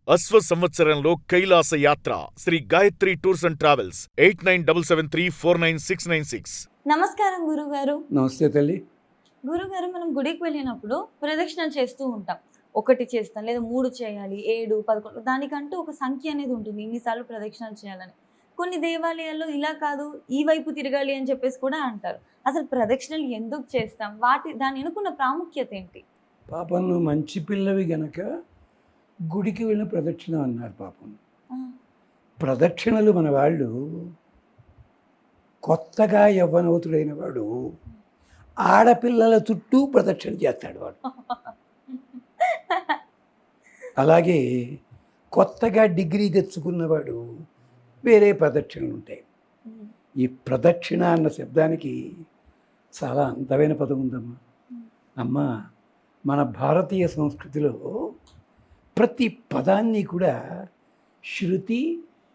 అశ్వ సంవత్సరంలో కైలాస యాత్ర Shri Gayatri tours and travels 8977349696. నమస్కారం గురుగారు. నమస్తే తల్లి. గురుగారు, మనం గుడికి వెళ్ళినప్పుడు ప్రదక్షిణలు చేస్తూ ఉంటాం. 1 చేస్తాం, లేదా 3 చేయాలి, 7, 11 దానికంటూ ఒక సంఖ్య అనేది ఉంటుంది. ఇన్నిసార్లు ప్రదక్షిణలు చేయాలని. కొన్ని దేవాలయాల్లో ఇలా కాదు, ఈ వైపు తిరగాలి అని చెప్పేసి కూడా అంటారు. అసలు ప్రదక్షిణలు ఎందుకు చేస్తాం? దాని వెనుకున్న ప్రాముఖ్యత ఏంటి? పాపం నువ్వు మంచి పిల్లవి గనక గుడికి వెళ్ళిన ప్రదక్షిణ అన్నారు. పాపం ప్రదక్షిణలు మన వాళ్ళు కొత్తగా యవ్వనవతుడైన వాడు ఆడపిల్లల చుట్టూ ప్రదక్షిణ చేస్తాడు వాడు. అలాగే కొత్తగా డిగ్రీ తెచ్చుకున్నవాడు వేరే ప్రదక్షిణలు ఉంటాయి. ఈ ప్రదక్షిణ అన్న శబ్దానికి చాలా అందమైన పదం ఉందమ్మా. అమ్మ, మన భారతీయ సంస్కృతిలో ప్రతి పదాన్ని కూడా శృతి,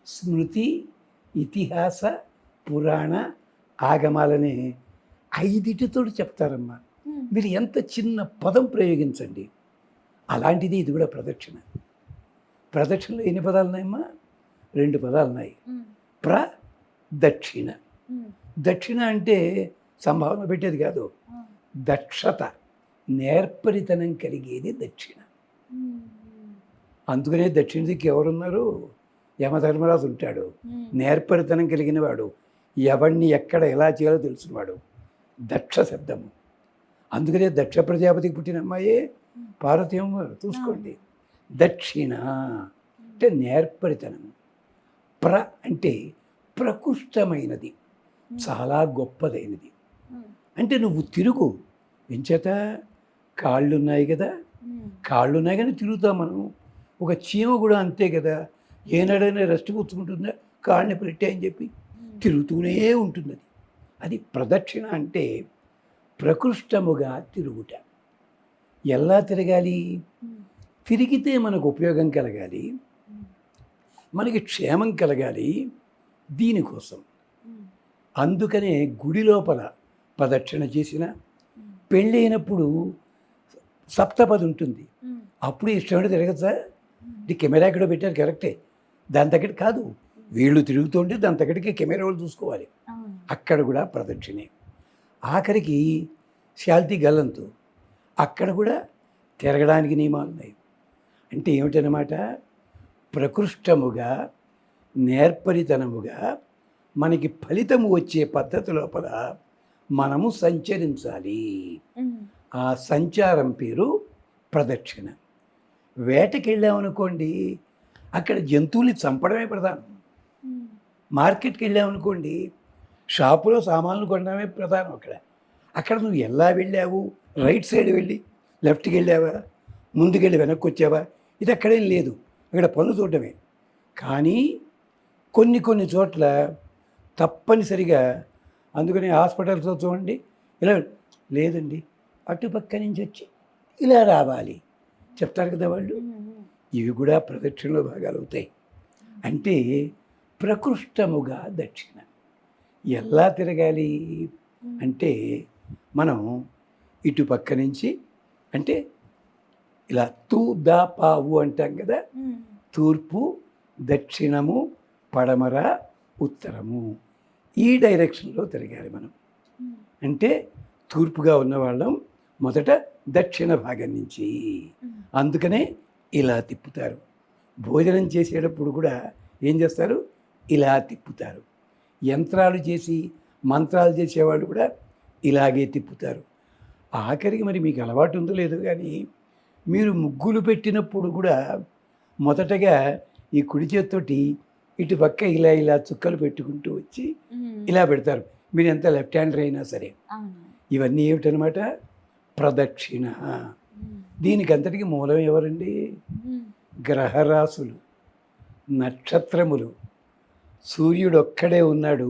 స్మృతి, ఇతిహాస, పురాణ, ఆగమాలనే 5టితో చెప్తారమ్మా. మీరు ఎంత చిన్న పదం ప్రయోగించండి. అలాంటిది ఇది కూడా ప్రదక్షిణ. ప్రదక్షిణలో ఎన్ని పదాలు ఉన్నాయమ్మా? 2 పదాలు ఉన్నాయి. ప్రదక్షిణ. దక్షిణ అంటే సంభావన పెట్టేది కాదు, దక్షత, నేర్పరితనం కలిగేది దక్షిణ. అందుకనే దక్షిణ దిక్కు ఎవరున్నారు? యమధర్మరాజు ఉంటాడు. నేర్పరితనం కలిగిన వాడు, ఎవరిని ఎక్కడ ఎలా చేయాలో తెలిసినవాడు. దక్ష శబ్దము. అందుకనే దక్ష ప్రజాపతికి పుట్టిన అమ్మాయే పార్వతీయమ్మ. చూసుకోండి. దక్షిణ అంటే నేర్పరితనము. ప్ర అంటే ప్రకృష్టమైనది, చాలా గొప్పదైనది. అంటే నువ్వు తిరుగు. ఎంచేత కాళ్ళున్నాయి కదా, కాళ్ళున్నాయి కానీ తిరుగుతాం మనం. ఒక చీమ కూడా అంతే కదా, ఏనాడైనా రెస్ట్ పుచ్చుకుంటుందా? కాళ్ళని పెట్టే అని చెప్పి తిరుగుతూనే ఉంటుంది. అది ప్రదక్షిణ అంటే ప్రకృష్టముగా తిరుగుట. ఎలా తిరగాలి? తిరిగితే మనకు ఉపయోగం కలగాలి, మనకి క్షేమం కలగాలి. దీనికోసం అందుకనే గుడి లోపల ప్రదక్షిణ చేసిన, పెళ్ళైనప్పుడు సప్తపది ఉంటుంది. అప్పుడు ఇష్టం తిరగచ్చా? ఇది కెమెరా ఎక్కడో పెట్టారు, కరెక్టే. దాని తగ్గట్టు కాదు, వీళ్ళు తిరుగుతుంటే దాని తగ్గట్టుకి కెమెరా వాళ్ళు చూసుకోవాలి. అక్కడ కూడా ప్రదక్షిణే. ఆఖరికి శాల్తీ గల్లంతు, అక్కడ కూడా తిరగడానికి నియమాలు ఉన్నాయి. అంటే ఏమిటన్నమాట? ప్రకృష్టముగా, నేర్పరితనముగా మనకి ఫలితము వచ్చే పద్ధతి లోపల మనము సంచరించాలి. ఆ సంచారం పేరు ప్రదక్షిణ. వేటకి వెళ్ళామనుకోండి, అక్కడ జంతువుల్ని చంపడమే ప్రధానం. మార్కెట్కి వెళ్ళామనుకోండి, షాపులో సామాన్లు కొనడమే ప్రధానం. అక్కడ నువ్వు ఎలా వెళ్ళావు? రైట్ సైడ్ వెళ్ళి లెఫ్ట్కి వెళ్ళావా, ముందుకెళ్ళి వెనక్కి వచ్చావా? ఇది అక్కడేం లేదు, అక్కడ పనులు చూడటమే. కానీ కొన్ని చోట్ల తప్పనిసరిగా, అందుకని హాస్పిటల్స్లో చూడండి, ఇలా లేదండి అటుపక్క నుంచి వచ్చి ఇలా రావాలి చెప్తారు కదా వాళ్ళు. ఇవి కూడా ప్రదక్షిణలో భాగాలు అవుతాయి. అంటే ప్రకృష్టముగా దక్షిణ. ఎలా తిరగాలి అంటే, మనం ఇటుపక్క నుంచి, అంటే ఇలా తూ దా పావు అంటాం కదా, తూర్పు, దక్షిణము, పడమర, ఉత్తరము, ఈ డైరెక్షన్లో తిరగాలి మనం. అంటే తూర్పుగా ఉన్నవాళ్ళం మొదట దక్షిణ భాగం నుంచి. అందుకనే ఇలా తిప్పుతారు. భోజనం చేసేటప్పుడు కూడా ఏం చేస్తారు? ఇలా తిప్పుతారు. యంత్రాలు చేసి మంత్రాలు చేసేవాళ్ళు కూడా ఇలాగే తిప్పుతారు. ఆఖరికి మరి మీకు అలవాటు ఉందో లేదో కానీ, మీరు ముగ్గులు పెట్టినప్పుడు కూడా మొదటగా ఈ కుడి చేత్తోటి ఇటు పక్క ఇలా చుక్కలు పెట్టుకుంటూ వచ్చి ఇలా పెడతారు. మీరు ఎంత లెఫ్ట్ హ్యాండర్ అయినా సరే. ఇవన్నీ ఏమిటనమాట? ప్రదక్షిణ. దీనికి అంతటికి మూలం ఎవరండి? గ్రహరాశులు, నక్షత్రములు. సూర్యుడు ఒక్కడే ఉన్నాడు,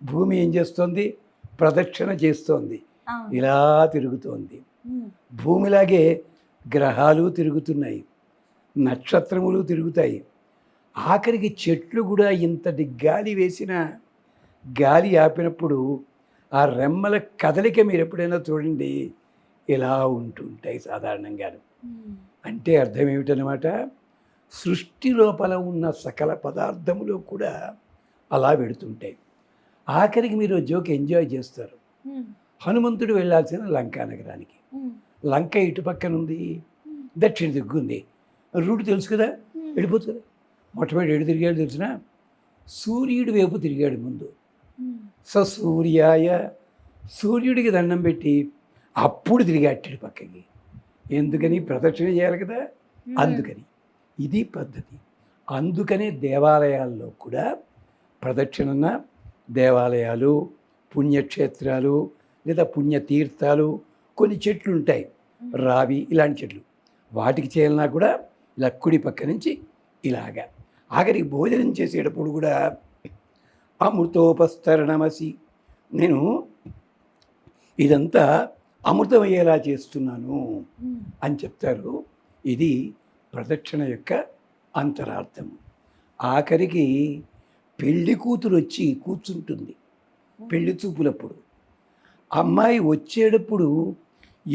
భూమి ఏం చేస్తోంది? ప్రదక్షిణ చేస్తోంది, ఇలా తిరుగుతోంది. భూమిలాగే గ్రహాలు తిరుగుతున్నాయి, నక్షత్రములు తిరుగుతాయి. ఆఖరికి చెట్లు కూడా ఇంతటి గాలి వేసినా, గాలి ఆపినప్పుడు ఆ రెమ్మల కదలిక మీరు ఎప్పుడైనా చూడండి, ఇలా ఉంటుంటాయి సాధారణంగా. అంటే అర్థం ఏమిటనమాట? సృష్టి లోపల ఉన్న సకల పదార్థములు కూడా అలా వెడుతుంటాయి. ఆఖరికి మీరు జోక్ ఎంజాయ్ చేస్తారు. హనుమంతుడు వెళ్ళాల్సిన లంకా నగరానికి. లంక ఇటు పక్కన ఉంది, దక్షిణ దిగ్గుంది. రూట్ తెలుసు కదా, వెళ్ళిపోతుంది కదా. మొట్టమొదటి ఎడు తిరిగాడు తెలిసిన, సూర్యుడి వైపు తిరిగాడు ముందు. సూర్యాయ, సూర్యుడికి దండం పెట్టి అప్పుడు తిరిగాడు పక్కకి. ఎందుకని? ప్రదక్షిణ చేయాలి కదా, అందుకని. ఇది పద్ధతి. అందుకనే దేవాలయాల్లో కూడా ప్రదక్షిణ, దేవాలయాలు, పుణ్యక్షేత్రాలు లేదా పుణ్యతీర్థాలు, కొన్ని చెట్లు ఉంటాయి, రావి ఇలాంటి చెట్లు, వాటికి చేయాలన్నా కూడా ఇలా కుడి పక్క నుంచి ఇలాగా. ఆఖరికి భోజనం చేసేటప్పుడు కూడా అమృతోపస్తరణమసి, నేను ఇదంతా అమృతమయ్యేలా చేస్తున్నాను అని చెప్తారు. ఇది ప్రదక్షిణ యొక్క అంతరార్థము. ఆఖరికి పెళ్లి కూతురు వచ్చి కూర్చుంటుంది పెళ్లి చూపులప్పుడు. అమ్మాయి వచ్చేటప్పుడు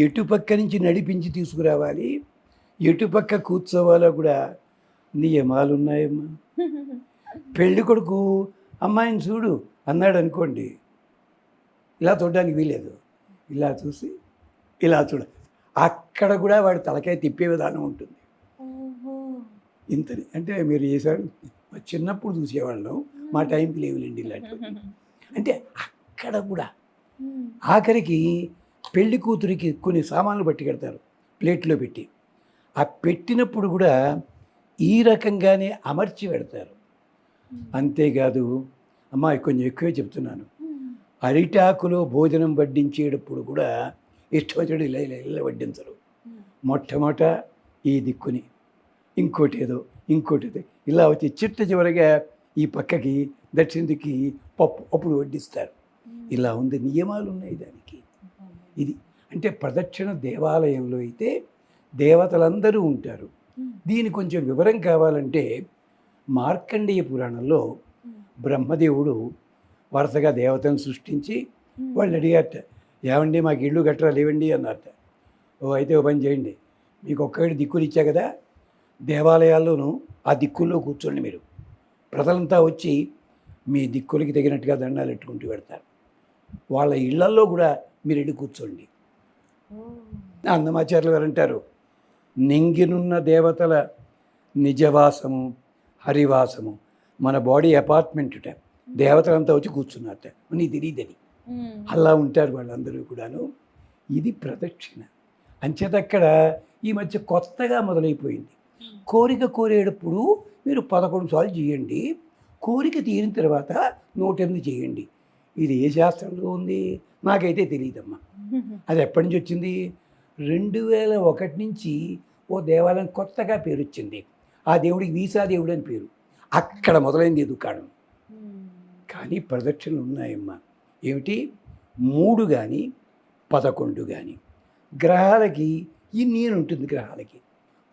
ఎటుపక్క నుంచి నడిపించి తీసుకురావాలి, ఎటుపక్క కూర్చోవాలో కూడా నియమాలు ఉన్నాయమ్మా. పెళ్లి కొడుకు అమ్మాయిని చూడు అన్నాడు అనుకోండి, ఇలా చూడడానికి వీలేదు, ఇలా చూసి ఇలా చూడ. అక్కడ కూడా వాడి తలకాయ తిప్పే విధానం ఉంటుంది. ఇంతని అంటే మీరు చేశాడు, చిన్నప్పుడు చూసేవాళ్ళం, మా టైంకి లేవులేండి ఇలాంటివి. అంటే అక్కడ కూడా ఆఖరికి పెళ్లి కూతురికి కొన్ని సామాన్లు పట్టి కడతారు ప్లేట్లో పెట్టి. ఆ పెట్టినప్పుడు కూడా ఈ రకంగానే అమర్చి పెడతారు. అంతేకాదు, అమ్మాయి కొంచెం ఎక్కువే చెప్తున్నాను, అరిటాకులో భోజనం వడ్డించేటప్పుడు కూడా ఇష్టం వచ్చాడు ఇలా ఇలా ఇలా వడ్డించరు. మొట్టమొదట ఈ దిక్కుని, ఇంకోటి ఏదో ఇలా వచ్చి చిట్ట చివరిగా ఈ పక్కకి దక్షిణ దిక్కి పప్పు అప్పుడు వడ్డిస్తారు. ఇలా ఉంది, నియమాలు ఉన్నాయి దానికి. ఇది అంటే ప్రదక్షిణ దేవాలయంలో అయితే దేవతలందరూ ఉంటారు. దీని కొంచెం వివరం కావాలంటే మార్కండేయ పురాణంలో బ్రహ్మదేవుడు వరుసగా దేవతను సృష్టించి వాళ్ళు అడిగారట, ఏమండి మాకు ఇళ్ళు గట్రా లేవండి అన్నారట. ఓ అయితే ఓ పని చేయండి, మీకు ఒక్కటి దిక్కులు ఇచ్చా కదా, దేవాలయాల్లోనూ ఆ దిక్కుల్లో కూర్చోండి. మీరు ప్రజలంతా వచ్చి మీ దిక్కులకి తగినట్టుగా దండాలు పెట్టుకుంటూ పెడతారు. వాళ్ళ ఇళ్లల్లో కూడా మీరు వెళ్ళి కూర్చోండి. అన్నమాచార్యులు గారు అంటారు, నింగినున్న దేవతల నిజవాసము హరివాసము, మన బాడీ అపార్ట్మెంట్ దేవతలంతా వచ్చి కూర్చున్నారట, నీ తెలియదని. అలా ఉంటారు వాళ్ళందరూ కూడాను. ఇది ప్రదక్షిణ. అంచేత అక్కడ ఈ మధ్య కొత్తగా మొదలైపోయింది. కోరిక కోరేటప్పుడు మీరు 11 సార్లు చేయండి, కోరిక తీరిన తర్వాత 108 చేయండి. ఇది ఏ శాస్త్రంలో ఉంది నాకైతే తెలియదమ్మా. అది ఎప్పటి నుంచి వచ్చింది? 2001 నుంచి ఓ దేవాలయం కొత్తగా పేరు వచ్చింది. ఆ దేవుడికి వీసా దేవుడు అని పేరు. అక్కడ మొదలైంది దుకాణం. కానీ ప్రదక్షిణలు ఉన్నాయమ్మా. ఏమిటి? 3 కానీ 11 కానీ. గ్రహాలకి ఇన్ని అని ఉంటుంది. గ్రహాలకి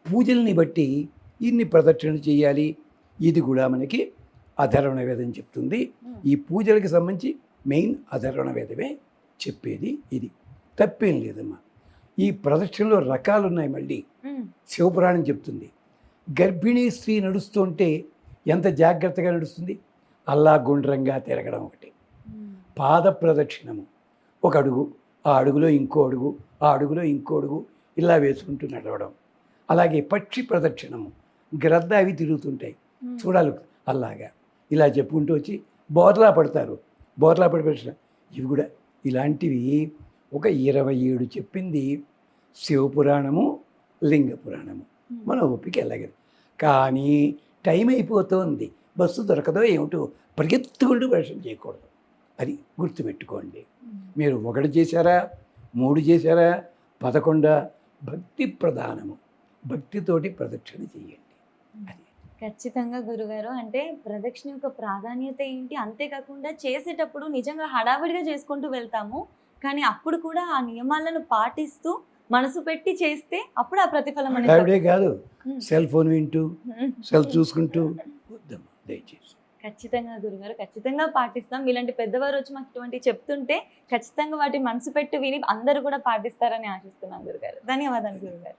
పూజల్ని బట్టి ఇన్ని ప్రదక్షిణలు చేయాలి. ఇది కూడా మనకి అధర్వణ వేదం చెప్తుంది. ఈ పూజలకి సంబంధించి మెయిన్ అధర్వణ వేదమే చెప్పేది. ఇది తప్పేం లేదమ్మా. ఈ ప్రదక్షిణలో రకాలు ఉన్నాయి. మళ్ళీ శివపురాణం చెప్తుంది, గర్భిణీ స్త్రీ నడుస్తుంటే ఎంత జాగ్రత్తగా నడుస్తుంది, అల్లా గుండ్రంగా తిరగడం ఒకటి. పాద ప్రదక్షిణము, ఒక అడుగు, ఆ అడుగులో ఇంకో అడుగు, ఆ అడుగులో ఇంకో అడుగు, ఇలా వేసుకుంటూ నడవడం. అలాగే పక్షి ప్రదక్షిణము, గ్రద్ద అవి తిరుగుతుంటాయి చూడాలి, అలాగా ఇలా చెప్పుకుంటూ వచ్చి బోర్లా పడతారు. బోర్లా పడి ప్రదక్షిణ. ఇవి కూడా ఇలాంటివి ఒక 27 చెప్పింది శివపురాణము, లింగ పురాణము. మన ఓపిక ఎలాగదు. కానీ టైం అయిపోతుంది, బస్సు దొరకదో ఏమిటో, పరిగెత్తుకుంటూ ప్రదక్షిణ చేయకూడదు. అది గుర్తుపెట్టుకోండి. మీరు 1 చేశారా, 3 చేశారా, 11 భక్తి ప్రధానము. భక్తితోటి ప్రదక్షిణ చేయండి. అది ఖచ్చితంగా గురుగారు. అంటే ప్రదక్షిణ యొక్క ప్రాధాన్యత ఏంటి, అంతేకాకుండా చేసేటప్పుడు నిజంగా హడావిడిగా చేసుకుంటూ వెళ్తాము, కానీ అప్పుడు కూడా ఆ నియమాలను పాటిస్తూ మనసు పెట్టి చేస్తే అప్పుడు ఆ ప్రతిఫలం అనేది హడావిడే కాదు, సెల్ ఫోన్ వింటూ సెల్ చూసుకుంటూ వద్దమ్మా దయచేసి. ఖచ్చితంగా గురుగారు, ఖచ్చితంగా పాటిస్తాం. ఇలాంటి పెద్దవారు వచ్చి మాకు ఇటువంటి చెప్తుంటే ఖచ్చితంగా వాటి మనసు పెట్టి విని అందరూ కూడా పాటిస్తారని ఆశిస్తున్నాం గురుగారు. ధన్యవాదాలు గురుగారు.